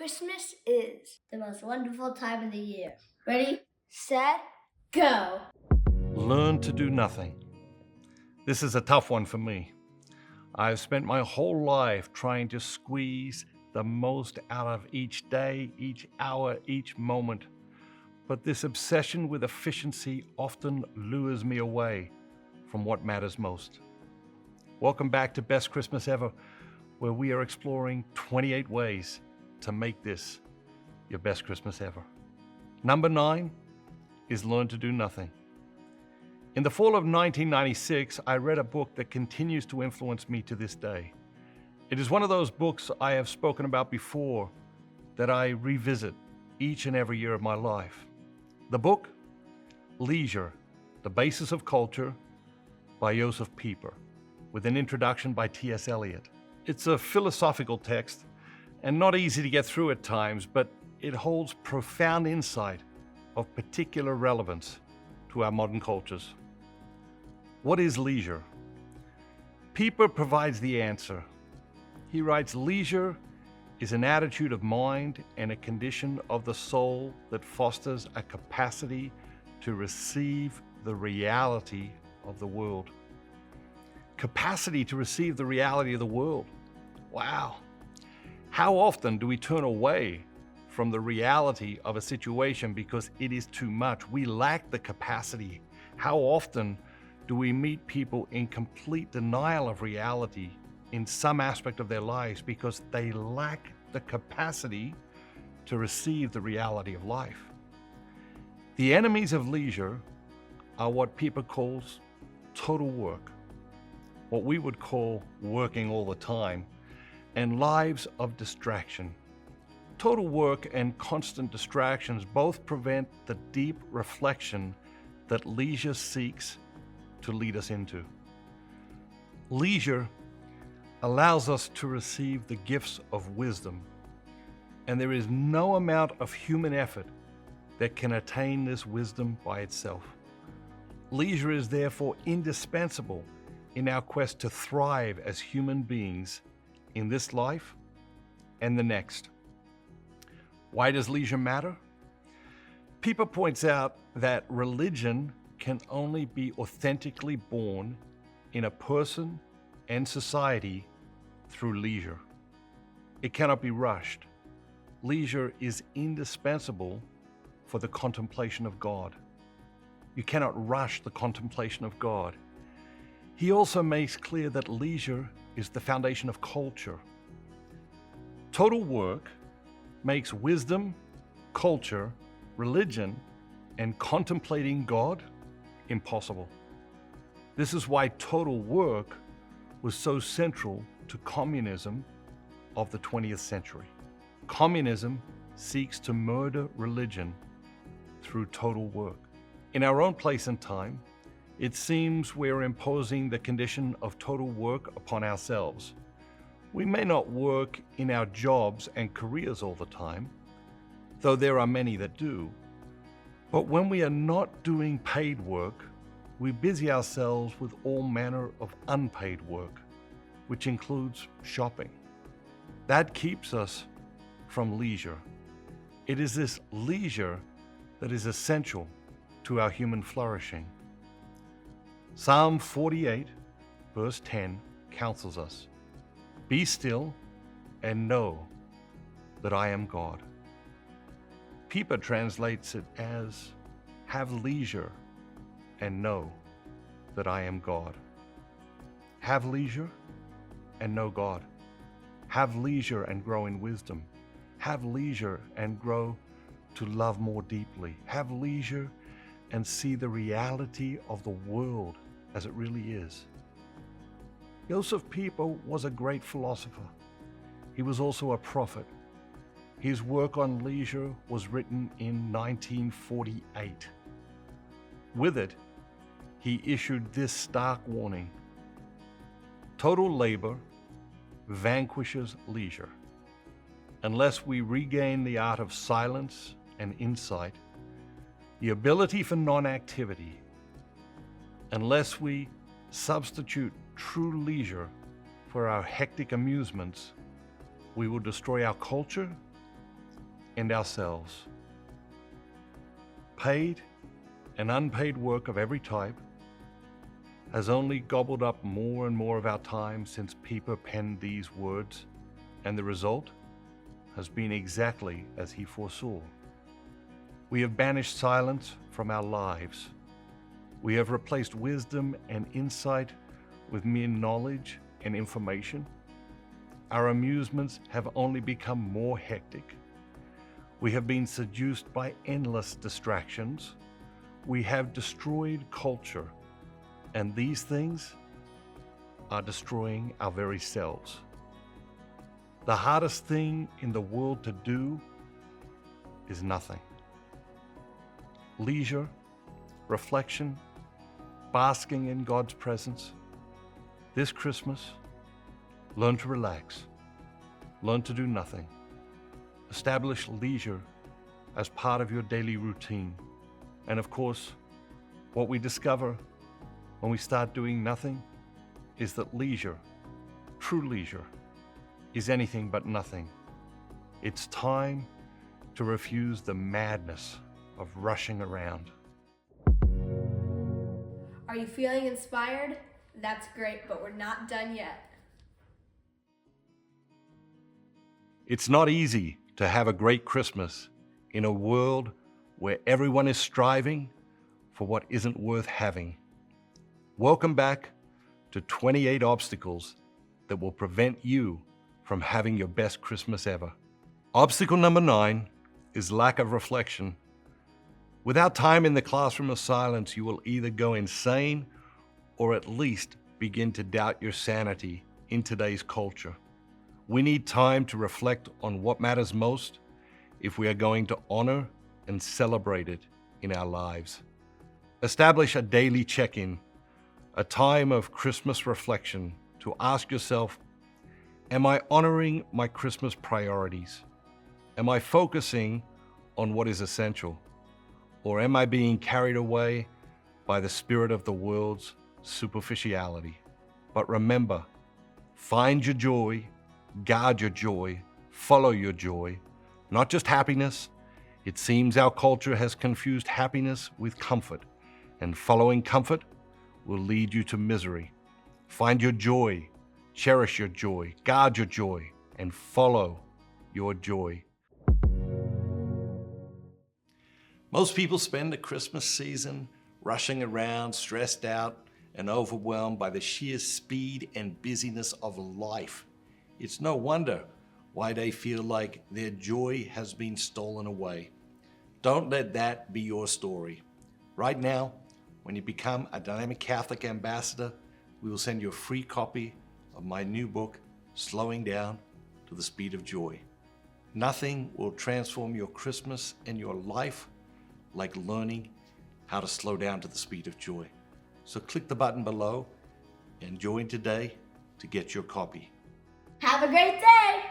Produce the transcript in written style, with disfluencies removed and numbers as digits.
Christmas is the most wonderful time of the year. Ready, set, go. Learn to do nothing. This is a tough one for me. I've spent my whole life trying to squeeze the most out of each day, each hour, each moment. But this obsession with efficiency often lures me away from what matters most. Welcome back to Best Christmas Ever, where we are exploring 28 ways to make this your best Christmas ever. Number 9 is learn to do nothing. In the fall of 1996, I read a book that continues to influence me to this day. It is one of those books I have spoken about before that I revisit each and every year of my life. The book, Leisure, The Basis of Culture by Joseph Pieper, with an introduction by T.S. Eliot. It's a philosophical text and not easy to get through at times, but it holds profound insight of particular relevance to our modern cultures. What is leisure? Pieper provides the answer. He writes, leisure is an attitude of mind and a condition of the soul that fosters a capacity to receive the reality of the world. Capacity to receive the reality of the world. Wow. How often do we turn away from the reality of a situation because it is too much? We lack the capacity. How often do we meet people in complete denial of reality in some aspect of their lives because they lack the capacity to receive the reality of life? The enemies of leisure are what Pieper calls total work, what we would call working all the time, and lives of distraction. Total work and constant distractions both prevent the deep reflection that leisure seeks to lead us into. Leisure allows us to receive the gifts of wisdom, and there is no amount of human effort that can attain this wisdom by itself. Leisure is therefore indispensable in our quest to thrive as human beings in this life and the next. Why does leisure matter? Pieper points out that religion can only be authentically born in a person and society through leisure. It cannot be rushed. Leisure is indispensable for the contemplation of God. You cannot rush the contemplation of God. He also makes clear that leisure is the foundation of culture. Total work makes wisdom, culture, religion, and contemplating God impossible. This is why total work was so central to communism of the 20th century. Communism seeks to murder religion through total work. In our own place and time, it seems we're imposing the condition of total work upon ourselves. We may not work in our jobs and careers all the time, though there are many that do. But when we are not doing paid work, we busy ourselves with all manner of unpaid work, which includes shopping. That keeps us from leisure. It is this leisure that is essential to our human flourishing. Psalm 48, verse 10, counsels us, "Be still and know that I am God." Pieper translates it as, "Have leisure and know that I am God." Have leisure and know God. Have leisure and grow in wisdom. Have leisure and grow to love more deeply. Have leisure and see the reality of the world as it really is. Joseph Pieper was a great philosopher. He was also a prophet. His work on leisure was written in 1948. With it, he issued this stark warning: total labor vanquishes leisure. Unless we regain the art of silence and insight, the ability for non-activity, unless we substitute true leisure for our hectic amusements, we will destroy our culture and ourselves. Paid and unpaid work of every type has only gobbled up more and more of our time since Pieper penned these words, and the result has been exactly as he foresaw. We have banished silence from our lives. We have replaced wisdom and insight with mere knowledge and information. Our amusements have only become more hectic. We have been seduced by endless distractions. We have destroyed culture, and these things are destroying our very selves. The hardest thing in the world to do is nothing. Leisure, reflection, basking in God's presence. This Christmas, learn to relax, learn to do nothing. Establish leisure as part of your daily routine. And of course, what we discover when we start doing nothing is that leisure, true leisure, is anything but nothing. It's time to refuse the madness of rushing around. Are you feeling inspired? That's great, but we're not done yet. It's not easy to have a great Christmas in a world where everyone is striving for what isn't worth having. Welcome back to 28 obstacles that will prevent you from having your best Christmas ever. Obstacle number 9 is lack of reflection. Without time in the classroom of silence, you will either go insane or at least begin to doubt your sanity in today's culture. We need time to reflect on what matters most if we are going to honor and celebrate it in our lives. Establish a daily check-in, a time of Christmas reflection to ask yourself, am I honoring my Christmas priorities? Am I focusing on what is essential? Or am I being carried away by the spirit of the world's superficiality? But remember, find your joy, guard your joy, follow your joy, not just happiness. It seems our culture has confused happiness with comfort, and following comfort will lead you to misery. Find your joy, cherish your joy, guard your joy, and follow your joy. Most people spend the Christmas season rushing around, stressed out, and overwhelmed by the sheer speed and busyness of life. It's no wonder why they feel like their joy has been stolen away. Don't let that be your story. Right now, when you become a Dynamic Catholic Ambassador, we will send you a free copy of my new book, Slowing Down to the Speed of Joy. Nothing will transform your Christmas and your life like learning how to slow down to the speed of joy. So click the button below and join today to get your copy. Have a great day!